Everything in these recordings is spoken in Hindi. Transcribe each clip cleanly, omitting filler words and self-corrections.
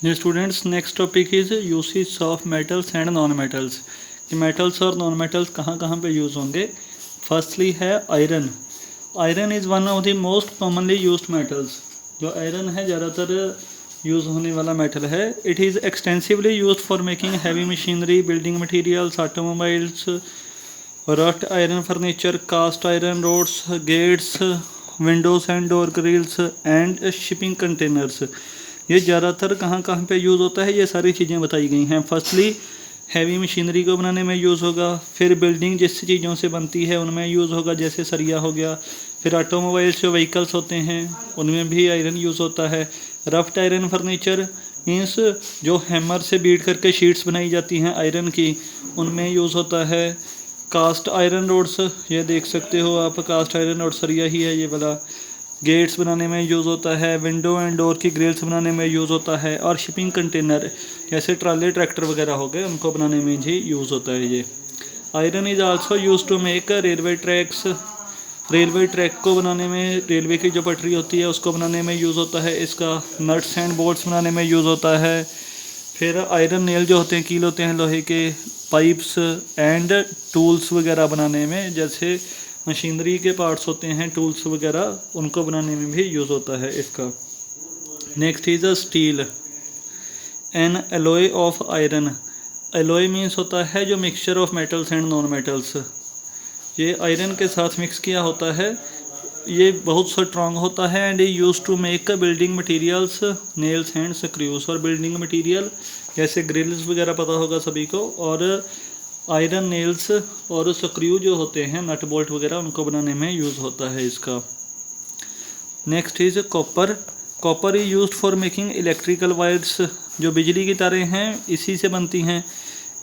ये students next topic is usage of metals and non metals कि मेटल्स और नॉन मेटल्स कहाँ कहाँ पे यूज़ होंगे। फर्स्टली है iron. Iron is one of the most commonly used metals. जो आयरन है ज़्यादातर यूज़ होने वाला मेटल है। It is extensively used for making heavy machinery, building materials, automobiles, rust iron furniture, cast iron rods, gates, windows and door grills and shipping containers. ये ज़्यादातर कहाँ कहाँ पे यूज़ होता है, ये सारी चीज़ें बताई गई हैं। फर्स्टली हैवी मशीनरी को बनाने में यूज़ होगा, फिर बिल्डिंग जिस चीज़ों से बनती है उनमें यूज़ होगा, जैसे सरिया हो गया। फिर ऑटोमोबाइल्स जो व्हीकल्स होते हैं उनमें भी आयरन यूज़ होता है। रफ्ट आयरन फर्नीचर मीन्स जो हैमर से बीट करके शीट्स बनाई जाती हैं आयरन की, उनमें यूज़ होता है। कास्ट आयरन रोड्स, ये देख सकते हो आप, कास्ट आयरन रोड सरिया ही है ये वाला। गेट्स बनाने में यूज़ होता है। विंडो एंड डोर की ग्रिल्स बनाने में यूज़ होता है। और शिपिंग कंटेनर जैसे ट्राले ट्रैक्टर वगैरह हो गए, उनको बनाने में भी यूज़ होता है ये। Iron is also use to make railway tracks. Railway track को बनाने में, रेलवे की जो पटरी होती है उसको बनाने में यूज़ होता है इसका। नट्स एंड बोल्ट्स बनाने में यूज़ होता है। फिर आयरन नेल जो होते हैं, कील होते हैं लोहे के, पाइप्स एंड टूल्स वगैरह बनाने में, जैसे मशीनरी के पार्ट्स होते हैं, टूल्स वगैरह, उनको बनाने में भी यूज़ होता है इसका। Next is a steel, an alloy of iron. Alloy means होता है जो mixture of metals and non metals. ये आयरन के साथ मिक्स किया होता है। ये बहुत स्ट्रॉन्ग होता है and use to make building materials, nails and screws. और बिल्डिंग मटेरियल जैसे ग्रिल्स वगैरह पता होगा सभी को, और आयरन नेल्स और स्क्रू जो होते हैं, नट बोल्ट वगैरह, उनको बनाने में यूज़ होता है इसका। Next is copper. Copper is used for making electrical wires. जो बिजली की तारें हैं इसी से बनती हैं।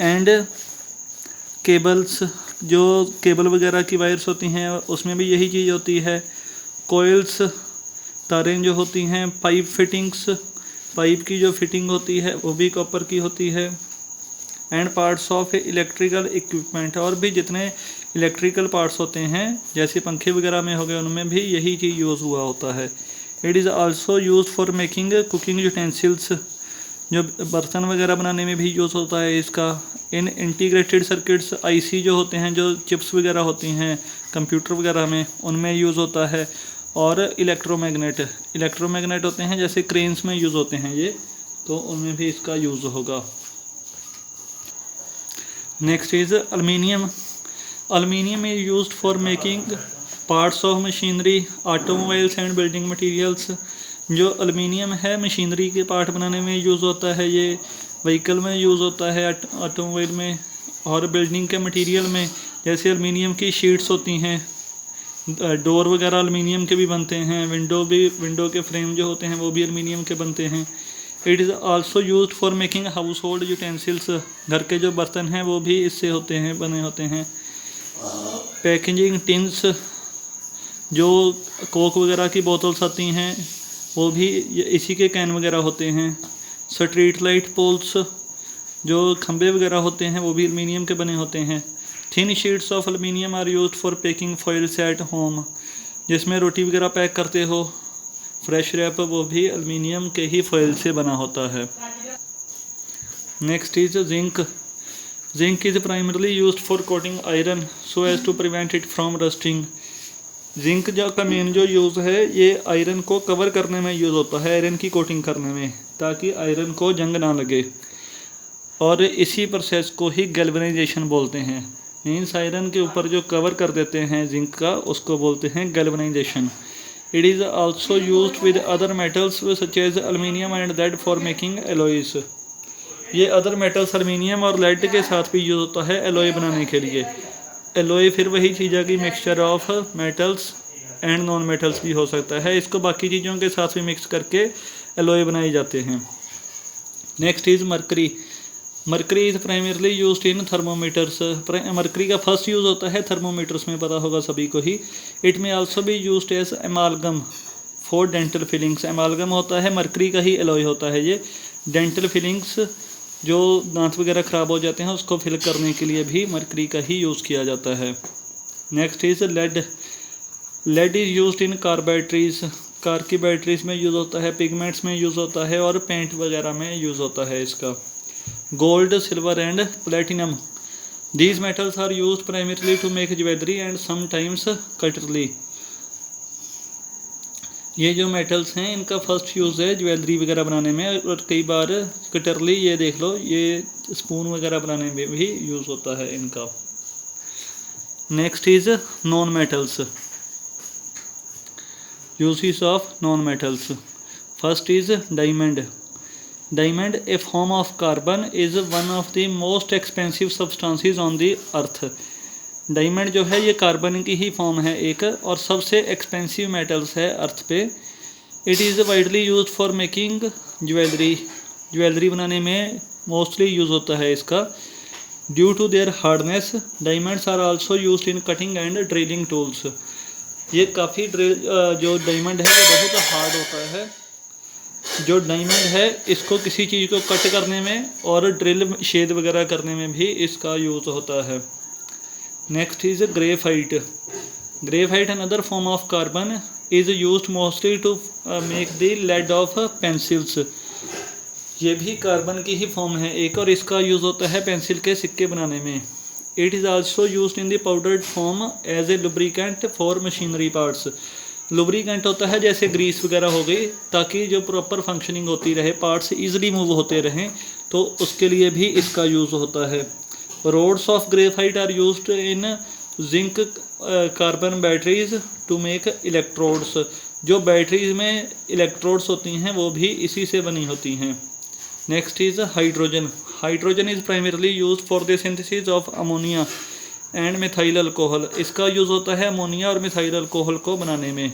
एंड केबल्स, जो केबल वगैरह की वायर्स होती हैं उसमें भी यही चीज़ होती है। कोयल्स, तारें जो होती हैं। पाइप फिटिंग्स, पाइप की जो फिटिंग होती है वो भी कॉपर की होती है। And parts of electrical equipment, और भी जितने इलेक्ट्रिकल पार्ट्स होते हैं जैसे पंखे वगैरह में हो गए, उनमें भी यही चीज़ यूज़ हुआ होता है। It is also use for making cooking utensils. जो बर्तन वगैरह बनाने में भी यूज़ होता है इसका। इन इंटीग्रेटेड सर्किट्स, आईसी जो होते हैं, जो चिप्स वगैरह होती हैं कंप्यूटर वगैरह में, उनमें यूज़ होता है। और इलेक्ट्रोमैग्नेट, इलेक्ट्रोमैग्नेट होते हैं जैसे क्रेन्स में यूज़ होते हैं ये, तो उनमें भी इसका यूज़ होगा। Next is aluminium. Aluminium is used for making parts of machinery, automobiles and building materials. जो अलमीनियम है मशीनरी के पार्ट बनाने में यूज़ होता है, ये व्हीकल में यूज़ होता है, ऑटोमोबाइल में, और बिल्डिंग के मटेरियल में जैसे अलमीनियम की शीट्स होती हैं। डोर वगैरह अलमीनियम के भी बनते हैं। विंडो के फ्रेम जो होते हैं वो भी अलमीनियम के बनते हैं। It is also used for making house hold utensils. घर के जो बर्तन हैं वो भी इससे होते हैं, बने होते हैं। पैकेजिंग टिन्स, जो कोक वगैरह की बोतल्स आती हैं वो भी इसी के कैन वगैरह होते हैं। स्ट्रीट लाइट पोल्स, जो खंबे वगैरह होते हैं वो भी एल्युमिनियम के बने होते हैं। Thin sheets of aluminium are used for packing foils at home. जिसमें रोटी वगैरह पैक करते हो, फ्रेश रैप, वो भी एल्युमिनियम के ही फॉइल से बना होता है। Next is zinc. Zinc is primarily used for coating iron so as to prevent it from rusting. Zinc जो का मेन जो यूज़ है, ये आयरन को कवर करने में यूज़ होता है, आयरन की कोटिंग करने में, ताकि आयरन को जंग ना लगे। और इसी प्रोसेस को ही गैल्वेनाइजेशन बोलते हैं। मीन्स आयरन के ऊपर जो कवर कर देते हैं जिंक का, उसको बोलते हैं galvanisation. It is also used with other metals such as aluminium and lead for making alloys. ये अदर मेटल्स एल्युमिनियम और लेड के साथ भी यूज़ होता है एलॉय बनाने के लिए। एलॉय फिर वही चीज़ है कि mixture of metals and non metals भी हो सकता है। इसको बाकी चीज़ों के साथ भी मिक्स करके एलॉय बनाए जाते हैं। Next is mercury. Mercury is primarily used in thermometers. Mercury का फर्स्ट यूज़ होता है थर्मोमीटर्स में, पता होगा सभी को ही। इट में आल्सो भी used as amalgam for dental fillings. Amalgam होता है मरकरी का ही एलॉय होता है ये। डेंटल फिलिंग्स, जो दांत वगैरह ख़राब हो जाते हैं उसको फिल करने के लिए भी मरकरी का ही यूज़ किया जाता है। Next is lead. Lead is used in car batteries. Car की बैटरीज में यूज़ होता है, पिगमेंट्स में यूज़ होता है और पेंट वगैरह में यूज़ होता है इसका। Gold, silver and platinum, these metals are used primarily to make jewellery and sometimes cutlery. ये जो मेटल्स हैं इनका फर्स्ट यूज़ है ज्वेलरी वगैरह बनाने में, और कई बार कटरली, ये देख लो, ये स्पून वगैरह बनाने में भी यूज़ होता है इनका। Next is non metals, uses of non metals. First is diamond. Diamond, A form of carbon, is one of the most expensive substances on the earth. Diamond जो है ये कार्बन की ही फॉर्म है एक, और सबसे एक्सपेंसिव मेटल्स है अर्थ पे। It is widely use for making jewellery, jewellery बनाने में मोस्टली यूज़ होता है इसका। Due to their hardness, diamonds are also used in cutting and drilling tools. ये काफ़ी जो डायमंड है बहुत हार्ड होता है। जो डायमंड है इसको किसी चीज़ को कट करने में और ड्रिल शेड वगैरह करने में भी इसका यूज़ होता है। Next is graphite. Graphite, another form of carbon, is used mostly to make the lead of pencils. ये भी कार्बन की ही फॉर्म है एक, और इसका यूज़ होता है पेंसिल के सिक्के बनाने में। It is also used in the powdered form as a lubricant for machinery parts. Lubricant होता है जैसे ग्रीस वगैरह हो गई, ताकि जो प्रॉपर फंक्शनिंग होती रहे, पार्ट्स ईजिली मूव होते रहें, तो उसके लिए भी इसका यूज़ होता है। Rods of graphite are used in zinc carbon batteries to make electrodes. जो बैटरीज में इलेक्ट्रोड्स होती हैं वो भी इसी से बनी होती हैं। Next is hydrogen. Hydrogen is primarily use for the synthesis of ammonia and methyl alcohol. इसका यूज़ होता है अमोनिया और मिथाइल अल्कोहल को बनाने में।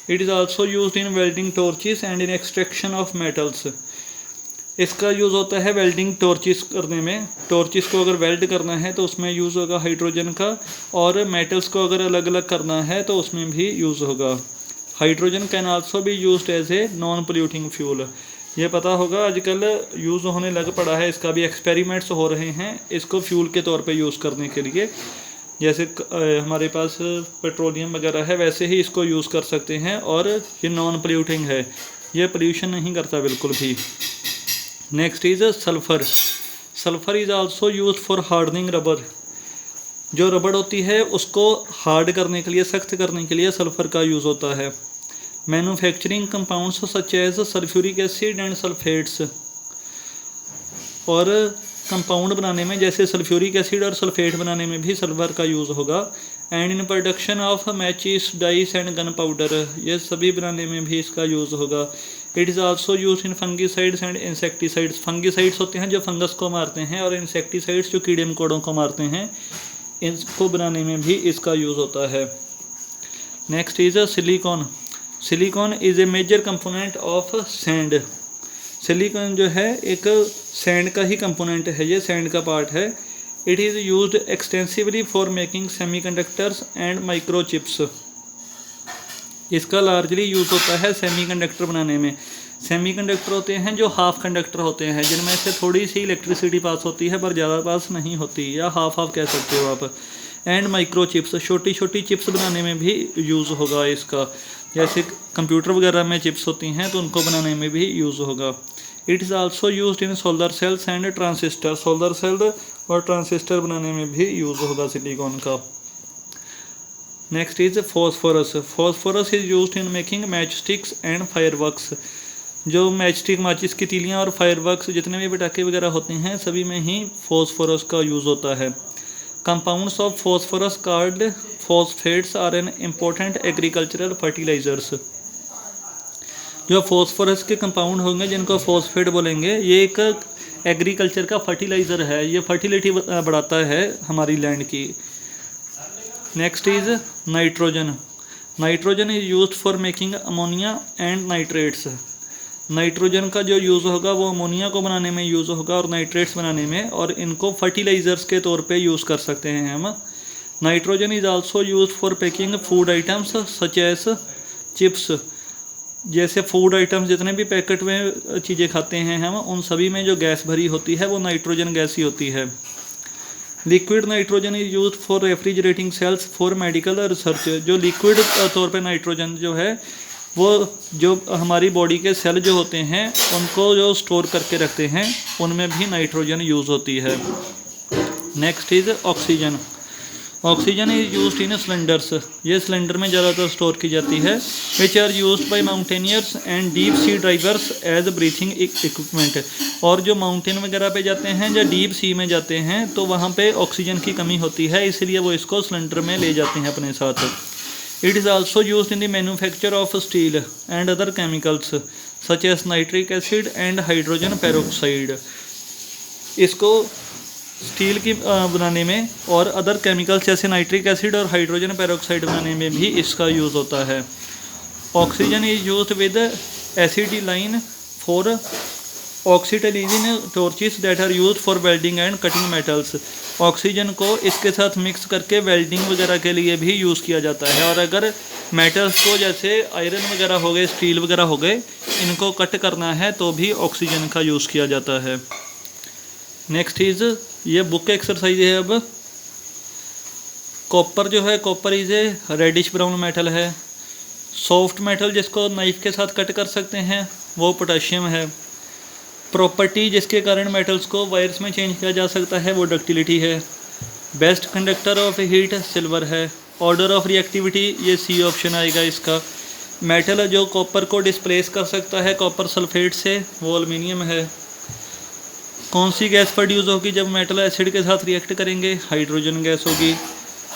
It is also used in welding torches and in extraction of metals. इसका यूज़ होता है वेल्डिंग टॉर्चेस करने में। टॉर्चेस को अगर वेल्ड करना है तो उसमें यूज़ होगा हाइड्रोजन का, और मेटल्स को अगर अलग अलग करना है तो उसमें भी यूज़ होगा। Hydrogen can also be used as a non polluting fuel. ये पता होगा आजकल यूज़ होने लग पड़ा है, इसका भी एक्सपेरिमेंट्स हो रहे हैं इसको फ्यूल के तौर पे यूज़ करने के लिए। जैसे हमारे पास पेट्रोलियम वगैरह है, वैसे ही इसको यूज़ कर सकते हैं, और ये नॉन पोल्यूटिंग है, ये पोल्यूशन नहीं करता बिल्कुल भी। Next is sulphur. Sulphur is also use for hardening rubber. जो रबड़ होती है उसको हार्ड करने के लिए, सख्त करने के लिए सल्फ़र का यूज़ होता है। Manufacturing compounds such as sulphuric acid and sulphates. और कंपाउंड बनाने में जैसे सल्फ्यूरिक एसिड और सल्फेट बनाने में भी सल्फर का यूज़ होगा। And in production of matches, dice and gun powder, ये सभी बनाने में भी इसका यूज़ होगा। It is also use in fungicides and insecticides. Fungicides होते हैं जो फंगस को मारते हैं, और इंसेक्टिसाइड्स जो कीड़े मकोड़ों को मारते हैं, इनको बनाने में भी इसका यूज़ होता है। Next is silicon. Silicon is a major component of sand. Silicon जो है एक सैंड का ही कंपोनेंट है, ये सैंड का पार्ट है। It is used extensively for making semiconductors and microchips. इसका लार्जली यूज़ होता है सेमीकंडक्टर बनाने में। सेमीकंडक्टर होते हैं जो हाफ कंडक्टर होते हैं, जिनमें से थोड़ी सी इलेक्ट्रिसिटी पास होती है पर ज़्यादा पास नहीं होती, या हाफ कह सकते हो आप। एंड माइक्रोचिप्स, छोटी छोटी चिप्स बनाने में भी यूज़ होगा इसका। जैसे कंप्यूटर वगैरह में चिप्स होती हैं तो उनको बनाने में भी यूज़ होगा। It is also used in solar cells and transistor. Solar cell और ट्रांजिस्टर बनाने में भी यूज़ होगा सिलिकॉन का। Next is phosphorus. Phosphorus is used in making match sticks and fireworks. जो मैच स्टिक, माचिस की तीलियाँ और फायरवर्क्स, जितने भी पटाखे वगैरह होते हैं, सभी में ही फॉस्फोरस का यूज़ होता है। Compounds of phosphorus called phosphates are an important agricultural fertilisers. जो फॉस्फोरस के कंपाउंड होंगे जिनको फॉस्फेट बोलेंगे, ये एक एग्रीकल्चर का फर्टिलाइज़र है, ये फर्टिलिटी बढ़ाता है हमारी लैंड की। Next is nitrogen. Nitrogen is used for making ammonia and nitrates. Nitrogen का जो यूज़ होगा वो अमोनिया को बनाने में यूज़ होगा और नाइट्रेट्स बनाने में, और इनको फर्टिलाइज़र्स के तौर पे यूज़ कर सकते हैं हम। Nitrogen is also used for packing food items such as chips. जैसे फूड आइटम्स जितने भी पैकेट में चीज़ें खाते हैं हम, उन सभी में जो गैस भरी होती है वो नाइट्रोजन गैस ही होती है। Liquid nitrogen is used for refrigerating cells for medical research. जो लिक्विड तौर पे नाइट्रोजन जो है वो जो हमारी बॉडी के सेल जो होते हैं उनको जो स्टोर करके रखते हैं उनमें भी नाइट्रोजन यूज़ होती है। Next is oxygen. Oxygen is used in cylinders, ये सिलेंडर में ज़्यादातर स्टोर की जाती है। Which are used by mountaineers and deep sea drivers as breathing equipment. और जो माउंटेन वगैरह पे जाते हैं या डीप सी में जाते हैं तो वहाँ पे ऑक्सीजन की कमी होती है, इसलिए वो इसको सिलेंडर में ले जाते हैं अपने साथ। It is also used in the manufacture of steel and other chemicals such as nitric acid and hydrogen peroxide. इसको स्टील की बनाने में और अदर केमिकल्स जैसे नाइट्रिक एसिड और हाइड्रोजन पेरोक्साइड बनाने में भी इसका यूज़ होता है। Oxygen is used with acetylene for oxidising torches that are used for welding and cutting metals. Oxygen को इसके साथ मिक्स करके वेल्डिंग वगैरह के लिए भी यूज़ किया जाता है। और अगर मेटल्स को जैसे आयरन वगैरह हो गए, स्टील वगैरह हो गए, इनको कट करना है तो भी ऑक्सीजन का यूज़ किया जाता है। नेक्स्ट इज़ ये बुक एक्सरसाइज है। अब कॉपर जो है, copper is a reddish brown metal है। सॉफ्ट मेटल जिसको नाइफ के साथ कट कर सकते हैं वो पोटेशियम है। प्रॉपर्टी जिसके कारण मेटल्स को वायर्स में चेंज किया जा सकता है वो डक्टिलिटी है। Best conductor of heat silver है। ऑर्डर ऑफ रिएक्टिविटी ये सी ऑप्शन आएगा इसका। मेटल जो कॉपर को डिस्प्लेस कर सकता है कॉपर सल्फेट से वो एल्युमिनियम है। कौन सी गैस प्रोड्यूस होगी जब मेटल एसिड के साथ रिएक्ट करेंगे? हाइड्रोजन गैस होगी।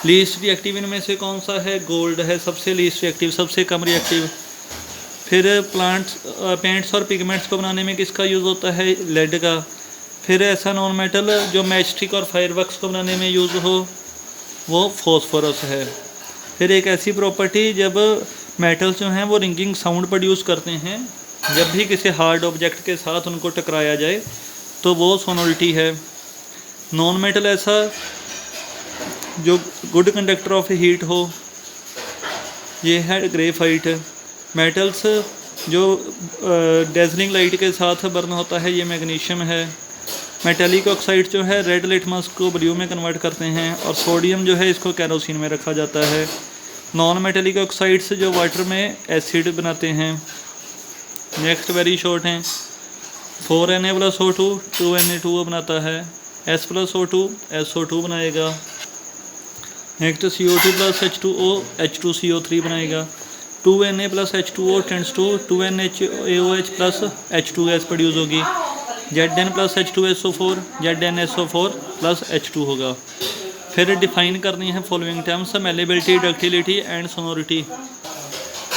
लीस्ट रिएक्टिव इनमें से कौन सा है? गोल्ड है सबसे लीस्ट रिएक्टिव, सबसे कम रिएक्टिव। फिर पेंट्स और पिगमेंट्स को बनाने में किसका यूज़ होता है? लेड का। फिर ऐसा नॉन मेटल जो मैचस्टिक और फायरवर्क्स को बनाने में यूज़ हो वो फॉस्फोरस है। फिर एक ऐसी प्रॉपर्टी जब मेटल्स जो हैं वो रिंगिंग साउंड प्रोड्यूस करते हैं जब भी किसी हार्ड ऑब्जेक्ट के साथ उनको टकराया जाए तो वो सोनोरिटी है। नॉन मेटल ऐसा जो गुड कंडक्टर ऑफ हीट हो ये है ग्रेफाइट। मेटल्स जो डेजलिंग लाइट के साथ बर्न होता है ये मैग्नीशियम है। मेटेलिक ऑक्साइड जो है रेड लिटमस को ब्लू में कन्वर्ट करते हैं। और सोडियम जो है इसको कैरोसिन में रखा जाता है। नॉन मेटेलिक ऑक्साइड्स जो वाटर में एसिड बनाते हैं। नेक्स्ट वेरी शॉर्ट हैं। 4Na+O2 2Na2 बनाता है। S+O2 SO2 बनाएगा। नेक्स्ट CO2 + H2O H2CO3 बनाएगा। 2Na + H2O tends to 2NaOH + H2 gas produce होगी। Zn + H2SO4 ZnSO4 + H2 होगा। फिर डिफाइन करनी है following terms malleability, ductility and sonority.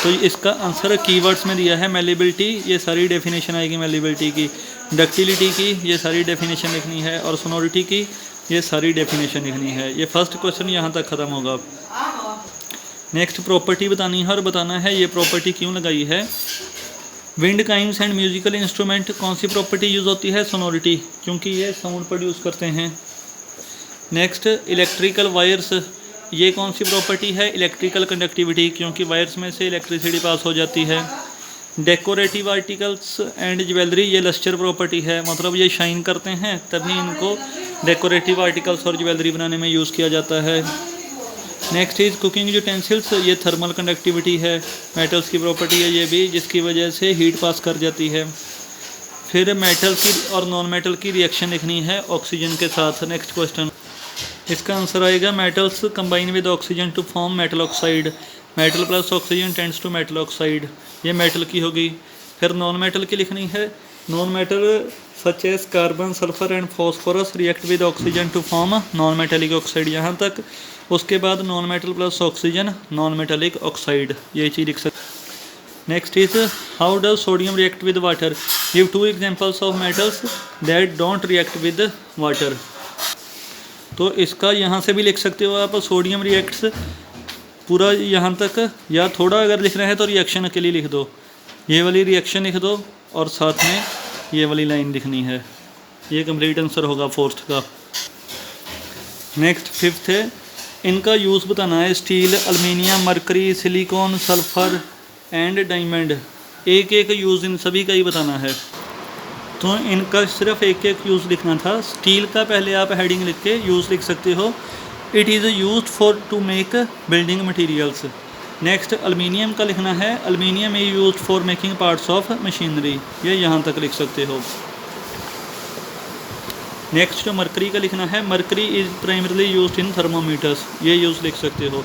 तो इसका आंसर कीवर्ड्स में दिया है। मेलेबिलिटी ये सारी डेफिनेशन आएगी मेलेबिलिटी की। डक्टिलिटी की ये सारी डेफिनेशन लिखनी है। और सोनोरिटी की ये सारी डेफिनेशन लिखनी है। ये फर्स्ट क्वेश्चन यहाँ तक ख़त्म होगा। नेक्स्ट प्रॉपर्टी बतानी है और बताना है ये प्रॉपर्टी क्यों लगाई है। विंड काइम्स एंड म्यूजिकल इंस्ट्रूमेंट कौन सी प्रॉपर्टी यूज़ होती है? सोनोरिटी, क्योंकि ये साउंड प्रोड्यूस करते हैं। नेक्स्ट इलेक्ट्रिकल वायर्स, ये कौन सी प्रॉपर्टी है? इलेक्ट्रिकल कंडक्टिविटी, क्योंकि वायर्स में से इलेक्ट्रिसिटी पास हो जाती है। डेकोरेटिव आर्टिकल्स एंड ज्वेलरी, ये लस्टर प्रॉपर्टी है, मतलब ये शाइन करते हैं तभी इनको डेकोरेटिव आर्टिकल्स और ज्वेलरी बनाने में यूज़ किया जाता है। नेक्स्ट इज कुकिंग यूटेंसिल्स, ये थर्मल कंडक्टिविटी है, मेटल्स की प्रॉपर्टी है ये भी, जिसकी वजह से हीट पास कर जाती है। फिर मेटल की और नॉन मेटल की रिएक्शन लिखनी है ऑक्सीजन के साथ। नेक्स्ट क्वेश्चन, इसका आंसर आएगा metals combine with oxygen to form metal oxide. Metal plus oxygen tends to metal oxide, ये मेटल की होगी। फिर नॉन मेटल की लिखनी है। Non metal such as carbon, sulphur and phosphorus react with oxygen to form non metallic oxide, यहाँ तक। उसके बाद non metal plus oxygen non metallic oxide, ये चीज़ लिख सकते। Next is how does sodium react with water? Give 2 examples of metals that don't react with water. तो इसका यहाँ से भी लिख सकते हो आप। सोडियम रिएक्ट्स पूरा यहाँ तक, या थोड़ा अगर लिखना है तो रिएक्शन अकेली लिख दो, ये वाली रिएक्शन लिख दो और साथ में ये वाली लाइन लिखनी है। ये कंप्लीट आंसर होगा फोर्थ का। नेक्स्ट फिफ्थ है, इनका यूज़ बताना है। Steel, aluminium, mercury, silicon, sulphur and diamond, एक एक यूज़ इन सभी का ही बताना है। तो इनका सिर्फ एक एक यूज़ लिखना था। स्टील का पहले आप हेडिंग लिख के यूज़ लिख सकते हो। It is used for to make building materials. Next aluminium का लिखना है, aluminium is used for making parts of machinery, ये यहाँ तक लिख सकते हो। नेक्स्ट मरकरी का लिखना है, mercury is primarily used in thermometers, ये यूज़ लिख सकते हो।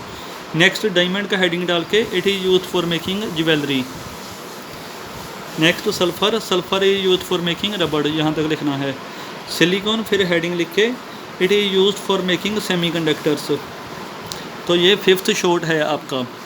नेक्स्ट डायमंड का हेडिंग डाल के it is used for making jewellery. Next sulphur, sulphur is used for making रबड़, यहाँ तक लिखना है। सिलिकॉन फिर हेडिंग लिख के it is used for making semiconductors. तो ये 5th शॉर्ट है आपका।